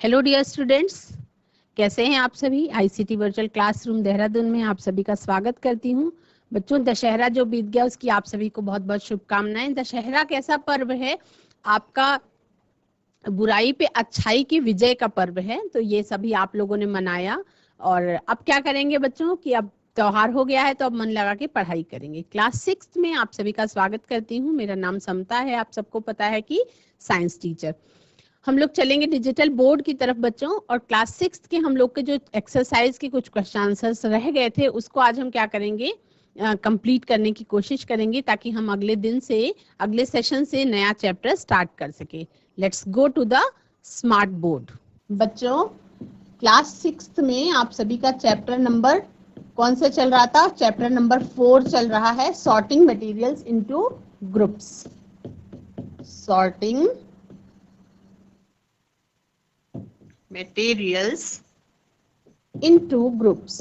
Hello dear students, कैसे हैं आप सभी। आईसीटी वर्चुअल क्लासरूम देहरादून में आप सभी का स्वागत करती हूं। बच्चों, दशहरा जो बीत गया उसकी आप सभी को बहुत बहुत शुभकामनाएं। दशहरा कैसा पर्व है? आपका बुराई पे अच्छाई की विजय का पर्व है। तो ये सभी आप लोगों ने मनाया और अब क्या करेंगे बच्चों कि अब त्योहार हो गया है तो अब मन लगा के पढ़ाई करेंगे। क्लास 6 में आप सभी का स्वागत करती हूँ। मेरा नाम समता है, आप सबको पता है कि साइंस टीचर। हम लोग चलेंगे डिजिटल बोर्ड की तरफ बच्चों, और क्लास 6 के हम लोग के जो एक्सरसाइज के कुछ क्वेश्चन आंसर्स रह गए थे उसको आज हम क्या करेंगे, कंप्लीट करने की कोशिश करेंगे ताकि हम अगले सेशन से नया चैप्टर स्टार्ट कर सके। Let's go to the smart board. बच्चों, क्लास 6 में आप सभी का चैप्टर नंबर कौन सा चल रहा था? चैप्टर नंबर 4 चल रहा है, sorting materials into groups. Sorting materials into groups।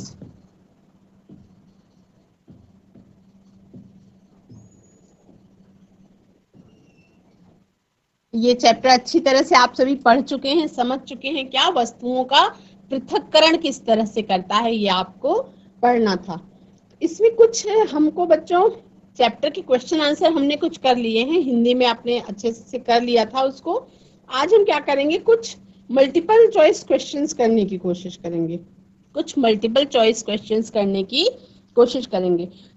ये चैप्टर अच्छी तरह से आप सभी पढ़ चुके हैं, समझ चुके हैं। क्या वस्तुओं का पृथक्करण किस तरह से करता है ये आपको पढ़ना था। इसमें कुछ हमको बच्चों चैप्टर के क्वेश्चन आंसर हमने कुछ कर लिए हैं, हिंदी में आपने अच्छे से कर लिया था उसको। आज हम क्या करेंगे, कुछ मल्टीपल चॉइस क्वेश्चंस करने की कोशिश करेंगे।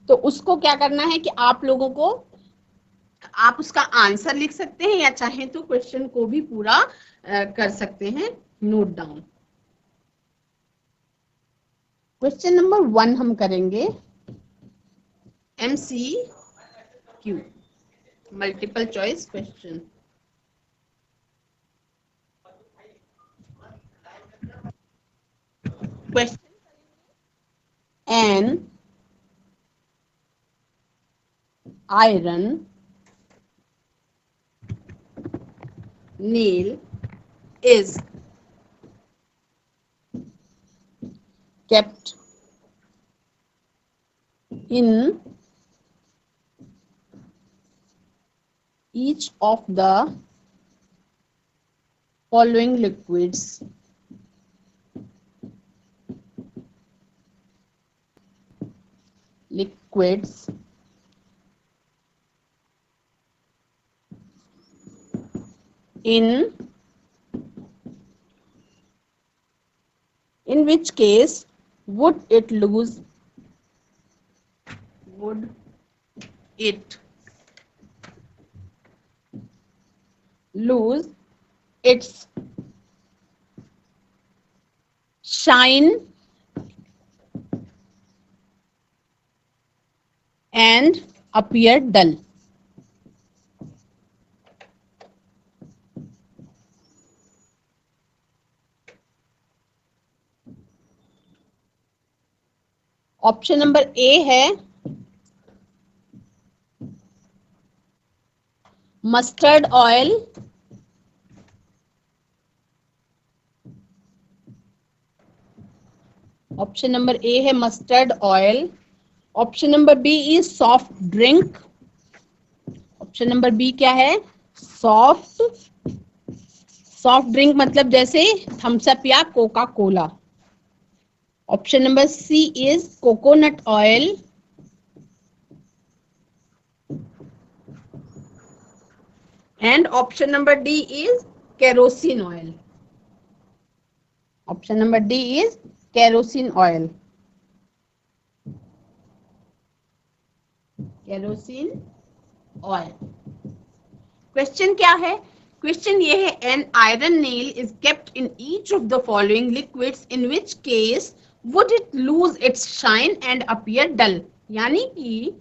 तो उसको क्या करना है कि आप लोगों को, आप उसका आंसर लिख सकते हैं या चाहें तो क्वेश्चन को भी पूरा कर सकते हैं नोट डाउन। क्वेश्चन नंबर 1 हम करेंगे MCQ, multiple choice question. Question, an iron nail is kept in each of the following liquids. In which case would it lose its shine and appear dull? Option number A है mustard oil, option number A है mustard oil. Option number B is soft drink. Option number B क्या है? Soft drink मतलब जैसे Thums Up या Coca Cola. Option number C is coconut oil. And option number D is kerosene oil. Option number D is kerosene oil. Kerosene oil. Question क्या है? Question ये है, an iron nail is kept in each of the following liquids in which case would it lose its shine and appear dull. यानी कि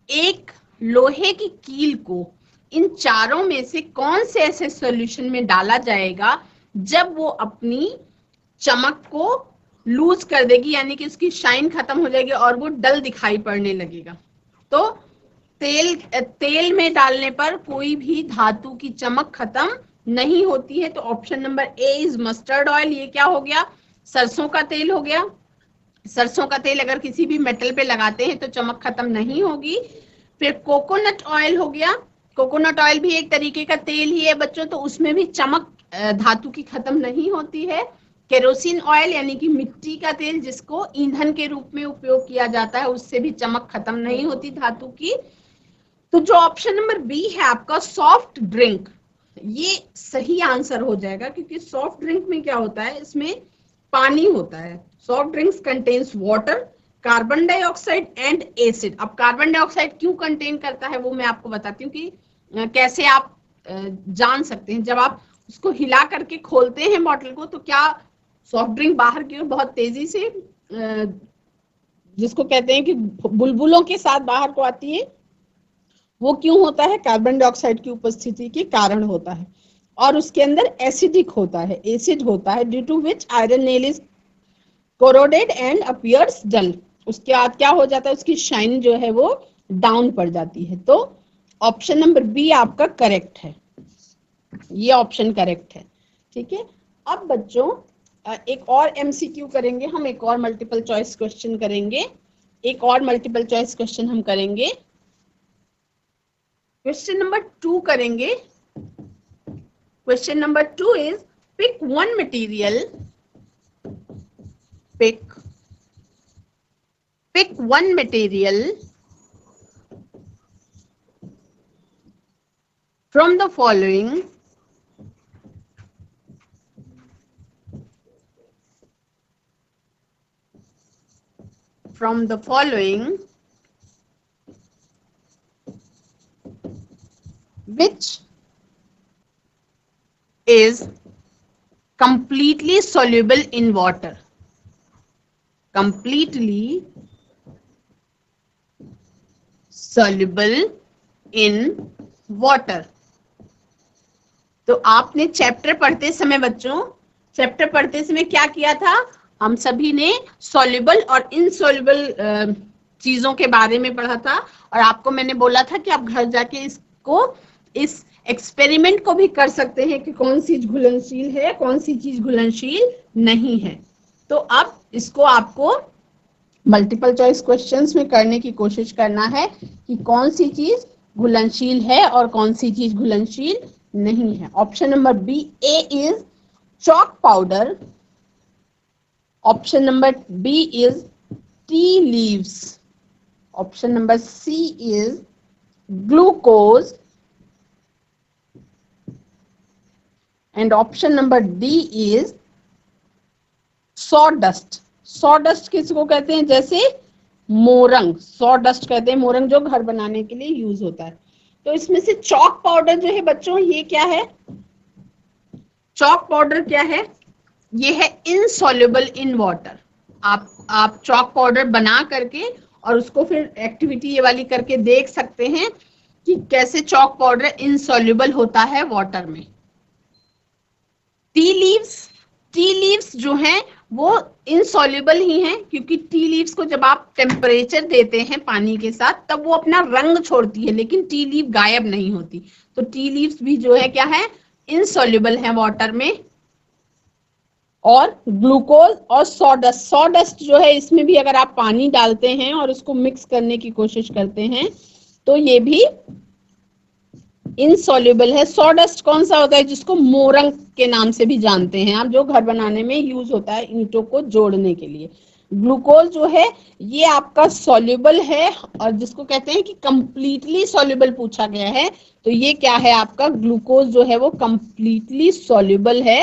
एक लोहे की कील को इन चारों में से कौन से ऐसे सॉल्यूशन में डाला जाएगा जब वो अपनी चमक को लूज कर देगी, यानी कि उसकी शाइन खत्म हो जाएगी और वो डल दिखाई पड़ने लगेगा। तो तेल में डालने पर कोई भी धातु की चमक खत्म नहीं होती है। तो option number A is mustard oil. ये क्या हो गया? सरसों का तेल हो गया। सरसों का तेल अगर किसी भी मेटल पे लगाते हैं तो चमक खत्म नहीं होगी। फिर कोकोनट ऑयल हो गया, कोकोनट ऑयल भी एक तरीके का तेल ही है बच्चों, तो उसमें भी चमक धातु की खत्म नहीं होती है। केरोसिन ऑयल यानी कि मिट्टी का तेल जिसको ईंधन के रूप में उपयोग किया जाता है, उससे भी चमक खत्म नहीं होती धातु की। तो जो ऑप्शन नंबर बी है आपका सॉफ्ट ड्रिंक, ये सही आंसर हो जाएगा, क्योंकि सॉफ्ट ड्रिंक में क्या होता है, इसमें पानी होता है। Soft drinks contains water, carbon dioxide and acid. अब कार्बन डाइऑक्साइड क्यों कंटेन करता है वो मैं आपको बताती हूँ कि कैसे आप जान सकते हैं। जब आप उसको हिला करके खोलते हैं बॉटल को, तो क्या सॉफ्ट ड्रिंक बाहर की ओर बहुत तेजी से जिसको कहते हैं कि बुलबुलों के साथ बाहर को आती है, वो क्यों होता है? कार्बन डाइऑक्साइड की उपस्थिति के कारण होता है। और उसके अंदर एसिडिक होता है, एसिड होता है, due to which iron nail is corroded and appears dull. उसके बाद क्या हो जाता है, उसकी शाइन जो है वो डाउन पड़ जाती है। तो ऑप्शन नंबर बी आपका करेक्ट है, ये ऑप्शन करेक्ट है। ठीक है, अब बच्चों एक और एमसीक्यू करेंगे हम, एक और मल्टीपल चॉइस क्वेश्चन करेंगे, एक और मल्टीपल चॉइस क्वेश्चन हम करेंगे। क्वेश्चन नंबर 2 करेंगे। Question number 2 is pick one material, pick one material from the following which is completely soluble in water, completely soluble in water। तो आपने चैप्टर पढ़ते समय बच्चों, चैप्टर पढ़ते समय क्या किया था, हम सभी ने सॉल्युबल और इनसॉल्युबल चीजों के बारे में पढ़ा था। और आपको मैंने बोला था कि आप घर जाके इसको, इस एक्सपेरिमेंट को भी कर सकते हैं कि कौन सी घुलनशील है, कौन सी चीज घुलनशील नहीं है। तो अब इसको आपको मल्टीपल चॉइस क्वेश्चंस में करने की कोशिश करना है कि कौन सी चीज घुलनशील है और कौन सी चीज घुलनशील नहीं है। Option number B A is chalk powder, option number B is tea leaves, option number C is glucose, and option number D is sawdust। sawdust किसको कहते हैं? जैसे मोरंग, sawdust कहते हैं मोरंग जो घर बनाने के लिए यूज होता है। तो इसमें से chalk powder जो है बच्चों, ये क्या है? chalk powder क्या है? ये है इनसॉल्युबल इन वाटर। आप चॉक पाउडर बना करके और उसको फिर एक्टिविटी ये वाली करके देख सकते हैं कि कैसे चॉक पाउडर इनसॉल्युबल होता है वाटर में। टी लीव्स जो हैं वो इनसॉल्युबल ही हैं, क्योंकि टी लीव्स को जब आप टेम्परेचर देते हैं पानी के साथ तब वो अपना रंग छोड़ती है, लेकिन टी लीव गायब नहीं होती। तो टी लीव्स भी जो है क्या है, इनसॉल्युबल है वाटर में। और ग्लूकोज और सॉडस्ट जो है, इसमें भी अगर आप पानी डालते हैं और उसको मिक्स करने की कोशिश करते हैं तो ये भी इनसॉल्युबल है। सॉडस्ट कौन सा होता है? जिसको मोरंग के नाम से भी जानते हैं आप, जो घर बनाने में यूज होता है ईंटों को जोड़ने के लिए। ग्लूकोज जो है ये आपका सॉल्युबल है, और जिसको कहते हैं कि कंप्लीटली सॉल्युबल पूछा गया है, तो ये क्या है आपका? ग्लूकोज जो है वो कंप्लीटली सॉल्युबल है।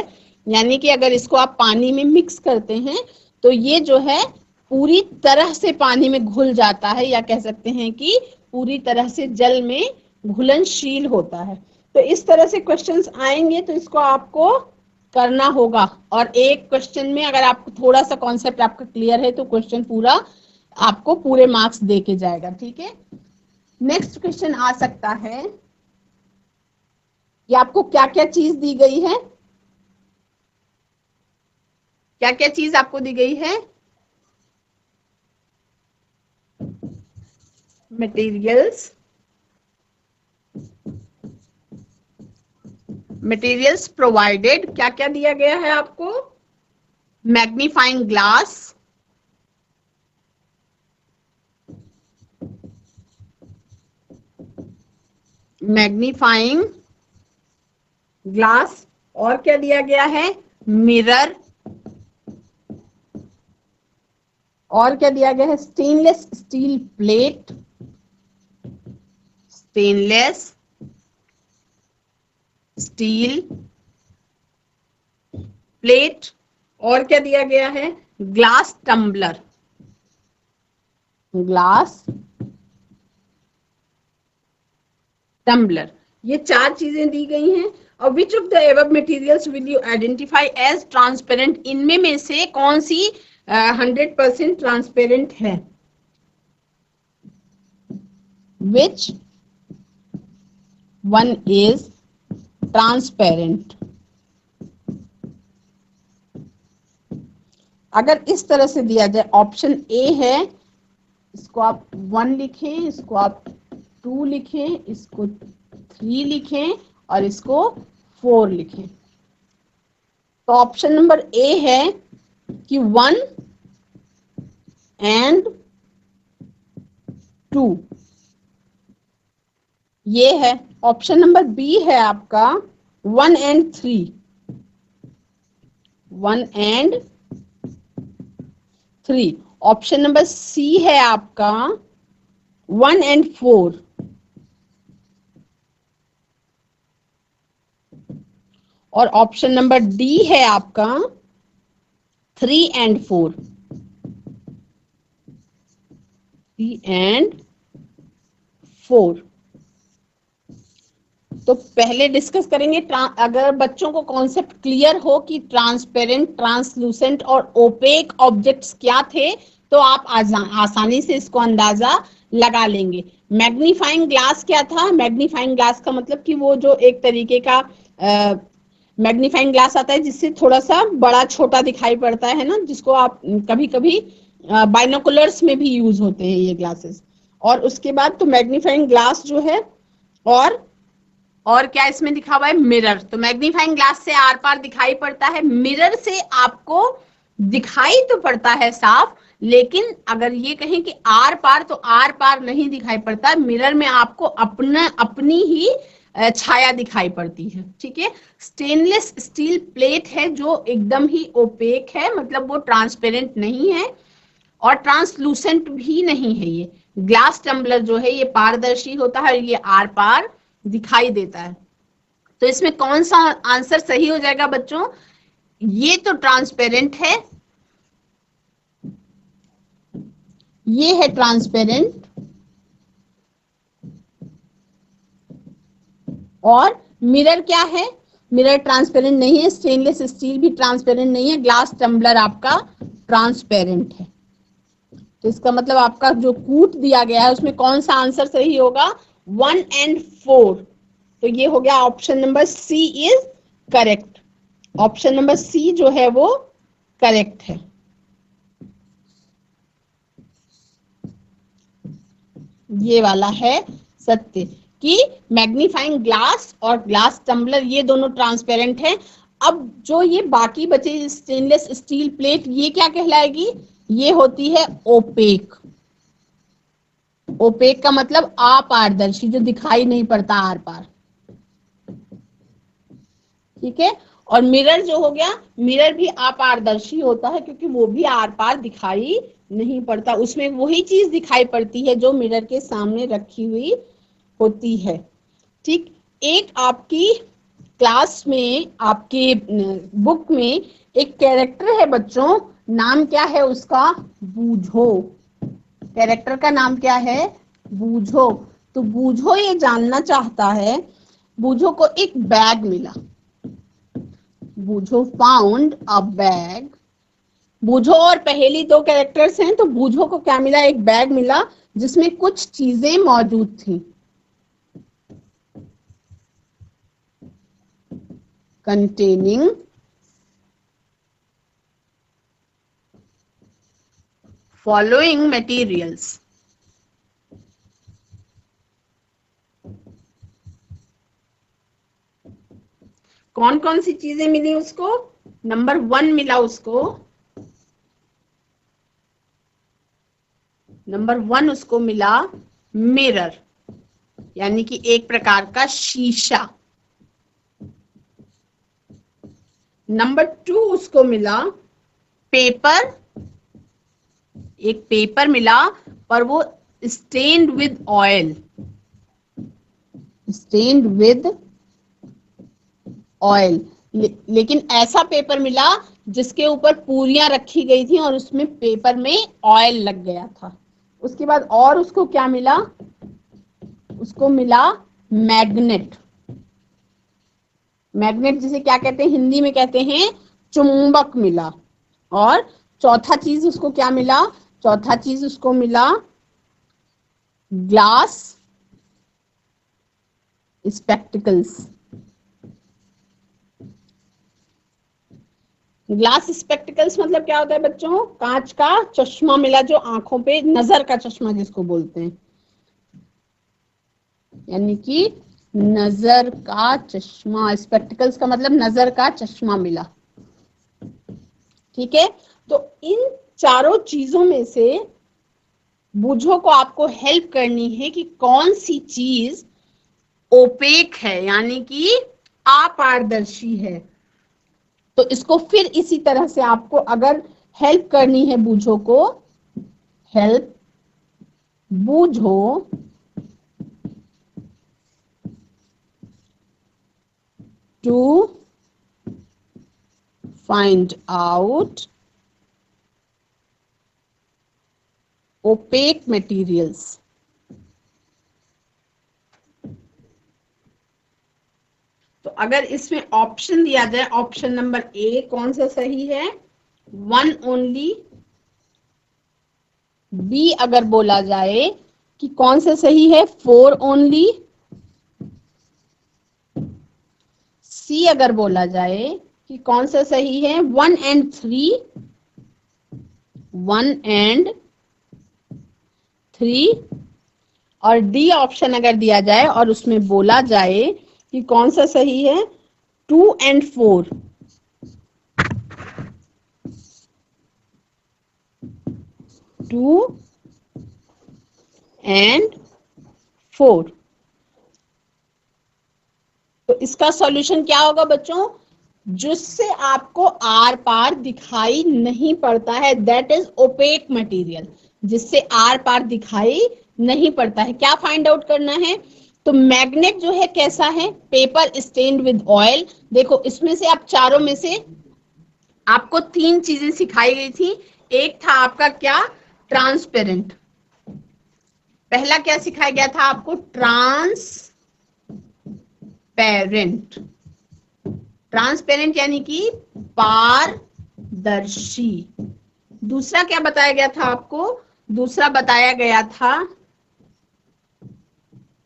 यानी कि अगर इसको आप पानी में मिक्स करते हैं तो ये जो है पूरी तरह से पानी में घुल जाता है, या कह सकते हैं कि पूरी तरह से जल में घुलनशील होता है। तो इस तरह से क्वेश्चंस आएंगे तो इसको आपको करना होगा। और एक क्वेश्चन में अगर आपको थोड़ा सा कॉन्सेप्ट आपका क्लियर है तो क्वेश्चन पूरा आपको पूरे मार्क्स दे के जाएगा। ठीक है, नेक्स्ट क्वेश्चन आ सकता है कि आपको क्या क्या चीज दी गई है, क्या क्या चीज आपको दी गई है? मटेरियल्स प्रोवाइडेड, क्या क्या दिया गया है आपको? मैग्नीफाइंग ग्लास, मैग्नीफाइंग ग्लास, और क्या दिया गया है, मिरर, और क्या दिया गया है, stainless steel plate, stainless steel plate, और क्या दिया गया है, ग्लास टम्बलर, ग्लास टम्बलर। ये 4 चीजें दी गई हैं। और which of the above materials will you identify as transparent, इनमें में से कौन सी 100% ट्रांसपेरेंट है, विच वन इज ट्रांसपेरेंट। अगर इस तरह से दिया जाए, ऑप्शन ए है, इसको आप 1 लिखें, इसको आप 2 लिखें, इसको 3 लिखें और इसको 4 लिखें। तो ऑप्शन नंबर ए है कि 1 एंड 2, ये है। ऑप्शन नंबर बी है आपका 1 and 3, 1 and 3। Option number C है आपका 1 एंड 4, और ऑप्शन नंबर डी है आपका 3 एंड 4, 3 एंड 4। तो पहले डिस्कस करेंगे, अगर बच्चों को कॉन्सेप्ट क्लियर हो कि ट्रांसपेरेंट, ट्रांसलूसेंट और ओपेक ऑब्जेक्ट्स क्या थे, तो आप आसानी से इसको अंदाजा लगा लेंगे। मैग्नीफाइंग ग्लास क्या था, मैग्नीफाइंग ग्लास का मतलब कि वो जो एक तरीके का मैग्नीफाइंग ग्लास आता है जिससे थोड़ा सा बड़ा छोटा दिखाई पड़ता है ना, जिसको आप कभी कभी बाइनोकुलर्स में भी यूज होते हैं ये ग्लासेस। और उसके बाद तो मैग्नीफाइंग ग्लास जो है, और क्या इसमें लिखा हुआ है, मिरर। तो मैग्नीफाइंग ग्लास से आर पार दिखाई पड़ता है, मिरर से आपको दिखाई तो पड़ता है साफ, लेकिन अगर ये कहें कि आर पार, तो आर पार नहीं दिखाई पड़ता। मिरर में आपको अपनी ही छाया दिखाई पड़ती है, ठीक है। स्टेनलेस स्टील प्लेट है जो एकदम ही ओपेक है, मतलब वो ट्रांसपेरेंट नहीं है और ट्रांसलूसेंट भी नहीं है। ये ग्लास टम्बलर जो है ये पारदर्शी होता है, ये आर पार दिखाई देता है। तो इसमें कौन सा आंसर सही हो जाएगा बच्चों, ये तो ट्रांसपेरेंट है, ये है ट्रांसपेरेंट, और मिरर क्या है, मिरर ट्रांसपेरेंट नहीं है, स्टेनलेस स्टील भी ट्रांसपेरेंट नहीं है, ग्लास टम्बलर आपका ट्रांसपेरेंट है। तो इसका मतलब आपका जो कूट दिया गया है उसमें कौन सा आंसर सही होगा, 1 एंड 4। तो ये हो गया option number C is correct. Option number C जो है वो करेक्ट है। ये वाला है सत्य कि मैग्नीफाइंग ग्लास और ग्लास टम्बलर ये दोनों ट्रांसपेरेंट हैं। अब जो ये बाकी बचे स्टेनलेस स्टील प्लेट, ये क्या कहलाएगी, ये होती है ओपेक। ओपेक का मतलब अपारदर्शी, जो दिखाई नहीं पड़ता आर पार, ठीक है। और मिरर जो हो गया, मिरर भी अपारदर्शी होता है क्योंकि वो भी आर पार दिखाई नहीं पड़ता, उसमें वही चीज दिखाई पड़ती है जो मिरर के सामने रखी हुई होती है, ठीक। एक आपकी क्लास में, आपके बुक में एक कैरेक्टर है बच्चों, नाम क्या है उसका, बूझो। कैरेक्टर का नाम क्या है, बूझो। तो बूझो ये जानना चाहता है, बूझो को एक बैग मिला, बूझो फाउंड अ बैग। बूझो और पहेली 2 कैरेक्टर्स हैं, तो बूझो को क्या मिला, एक बैग मिला जिसमें कुछ चीजें मौजूद थी, containing following materials। कौन कौन सी चीजें मिली उसको, नंबर 1 मिला उसको, नंबर 1 उसको मिला मिरर, यानी कि एक प्रकार का शीशा। नंबर 2 उसको मिला पेपर, एक पेपर मिला पर वो stained with oil, stained with oil, लेकिन ऐसा पेपर मिला जिसके ऊपर पूरियां रखी गई थी और उसमें पेपर में ऑयल लग गया था। उसके बाद और उसको क्या मिला, उसको मिला मैग्नेट। मैग्नेट जिसे क्या कहते हैं, हिंदी में कहते हैं चुंबक मिला। और चौथा चीज उसको क्या मिला, चौथा चीज उसको मिला ग्लास स्पेक्टिकल्स। ग्लास स्पेक्टिकल्स मतलब क्या होता है बच्चों, कांच का चश्मा मिला, जो आंखों पे, नजर का चश्मा जिसको बोलते हैं, यानी कि नजर का चश्मा। स्पेक्टिकल्स का मतलब नजर का चश्मा मिला। ठीक है, तो इन चारों चीजों में से बूझो को आपको हेल्प करनी है कि कौन सी चीज ओपेक है, यानी कि अपारदर्शी है। तो इसको फिर इसी तरह से आपको अगर हेल्प करनी है बूझो को, help Boojho to find out opaque materials. तो अगर इसमें ऑप्शन दिया जाए, ऑप्शन नंबर ए कौन सा सही है, 1 ओनली। बी अगर बोला जाए कि कौन सा सही है, 4 ओनली। सी अगर बोला जाए कि कौन सा सही है, 1 एंड 3, 1 एंड 3। और डी ऑप्शन अगर दिया जाए और उसमें बोला जाए कि कौन सा सही है, 2 एंड 4। 2 एंड 4। तो इसका सॉल्यूशन क्या होगा बच्चों, जिससे आपको आर पार दिखाई नहीं पड़ता है, दैट इज ओपेक मटेरियल। जिससे आर पार दिखाई नहीं पड़ता है, क्या फाइंड आउट करना है। तो मैग्नेट जो है कैसा है, पेपर स्टेन्ड विद ऑयल। देखो इसमें से आप चारों में से आपको 3 चीजें सिखाई गई थी। एक था आपका क्या, ट्रांसपेरेंट। पहला क्या सिखाया गया था आपको, ट्रांसपेरेंट। ट्रांसपेरेंट यानी कि पारदर्शी। दूसरा क्या बताया गया था आपको, दूसरा बताया गया था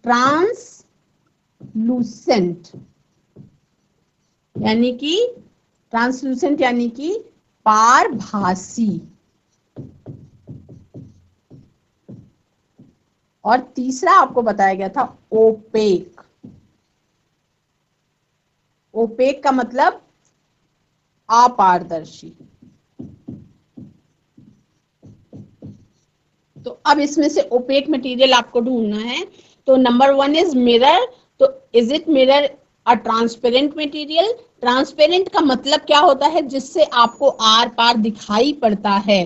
ट्रांसलूसेंट, यानी कि ट्रांसलूसेंट यानी कि पारभासी। और तीसरा आपको बताया गया था ओपेक। ओपेक का मतलब अपारदर्शी। तो अब इसमें से ओपेक मटेरियल आपको ढूंढना है। तो नंबर 1 इज मिरर। तो is it mirror a transparent material. Transparent का मतलब क्या होता है, जिससे आपको आर पार दिखाई पड़ता है।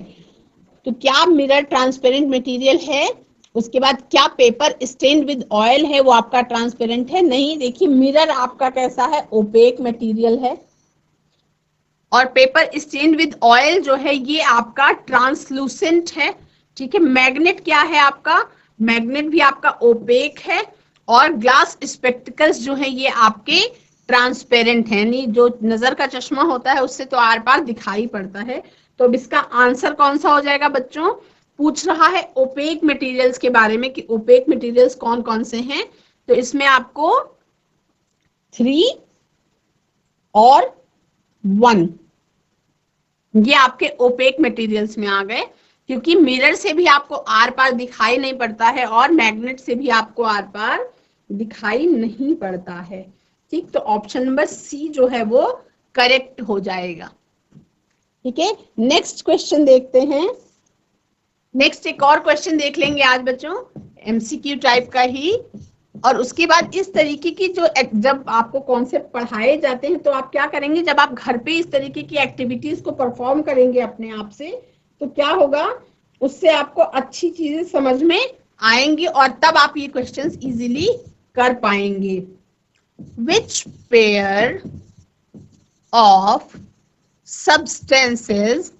तो क्या मिरर ट्रांसपेरेंट मटेरियल है। उसके बाद क्या पेपर स्टेन्ड विद ऑयल है, वो आपका ट्रांसपेरेंट है, नहीं। देखिए मिरर आपका कैसा है, ओपेक मटेरियल है। और पेपर स्टेन्ड विद ऑयल जो है ये आपका ट्रांसलूसेंट है। ठीक है, मैग्नेट क्या है आपका, मैग्नेट भी आपका ओपेक है। और ग्लास स्पेक्टिकल्स जो है ये आपके ट्रांसपेरेंट है, यानी जो नजर का चश्मा होता है उससे तो आर पार दिखाई पड़ता है। तो अब इसका आंसर कौन सा हो जाएगा बच्चों, पूछ रहा है ओपेक मटेरियल्स के बारे में कि ओपेक मटेरियल्स कौन कौन से हैं। तो इसमें आपको 3 और 1 ये आपके ओपेक मटेरियल्स में आ गए, क्योंकि मिरर से भी आपको आर पार दिखाई नहीं पड़ता है और मैग्नेट से भी आपको आर पार दिखाई नहीं पड़ता है। ठीक, तो ऑप्शन नंबर सी जो है वो करेक्ट हो जाएगा। ठीक है, नेक्स्ट क्वेश्चन देखते हैं। नेक्स्ट एक और क्वेश्चन देख लेंगे आज बच्चों, एमसीक्यू टाइप का ही। और उसके बाद इस तरीके की जो जब आपको कॉन्सेप्ट पढ़ाए जाते हैं तो आप क्या करेंगे, जब आप घर पे इस तरीके की एक्टिविटीज को परफॉर्म करेंगे अपने आप से, तो क्या होगा, उससे आपको अच्छी चीजें समझ में आएंगी और तब आप ये क्वेश्चंस इजीली कर पाएंगे। Which pair of substances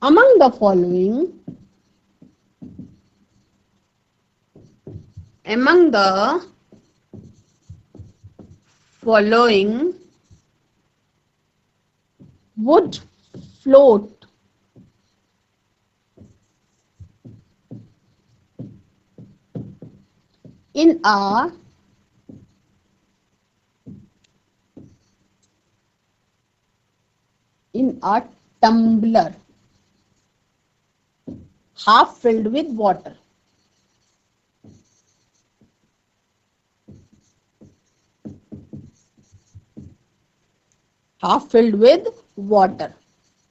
among the following would float in a tumbler half filled with water? Half filled with water.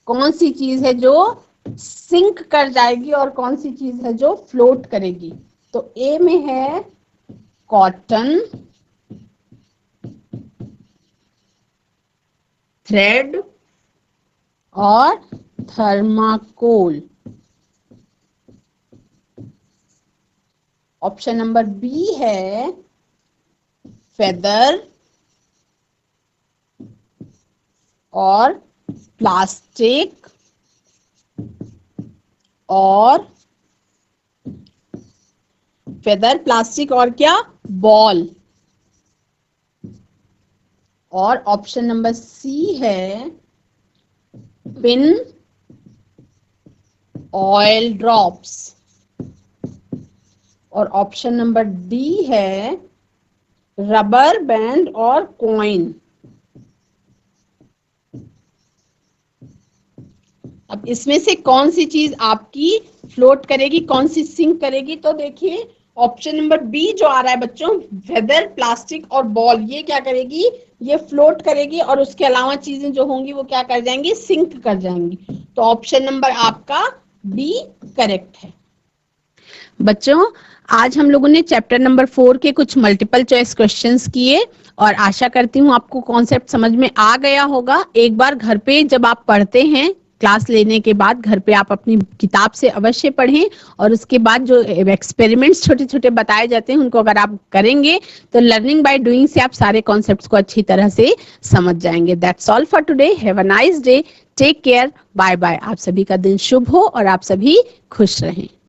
कौन सी चीज है जो सिंक कर जाएगी और कौन सी चीज है जो फ्लोट करेगी? तो ए में है कॉटन, थ्रेड और थर्माकोल। ऑप्शन नंबर बी है फेदर और प्लास्टिक और फेदर, प्लास्टिक और क्या, बॉल। और ऑप्शन नंबर सी है पिन, ऑयल ड्रॉप्स। और ऑप्शन नंबर डी है रबर बैंड और कॉइन। अब इसमें से कौन सी चीज आपकी फ्लोट करेगी, कौन सी सिंक करेगी? तो देखिए ऑप्शन नंबर बी जो आ रहा है बच्चों, फेदर, प्लास्टिक और बॉल, ये क्या करेगी, ये फ्लोट करेगी और उसके अलावा चीजें जो होंगी वो क्या कर जाएंगी, सिंक कर जाएंगी। तो ऑप्शन नंबर आपका बी करेक्ट है। बच्चों आज हम लोगों ने चैप्टर नंबर 4 के कुछ मल्टीपल चॉइस क्वेश्चंस किए और आशा करती हूँ आपको कॉन्सेप्ट समझ में आ गया होगा। एक बार घर पे जब आप पढ़ते हैं, क्लास लेने के बाद घर पे आप अपनी किताब से अवश्य पढ़ें और उसके बाद जो एक्सपेरिमेंट्स छोटे छोटे बताए जाते हैं उनको अगर आप करेंगे तो लर्निंग बाय डूइंग से आप सारे कॉन्सेप्ट्स को अच्छी तरह से समझ जाएंगे। That's all for today. Have a nice day, take care, bye bye. आप सभी का दिन शुभ हो और आप सभी खुश रहें।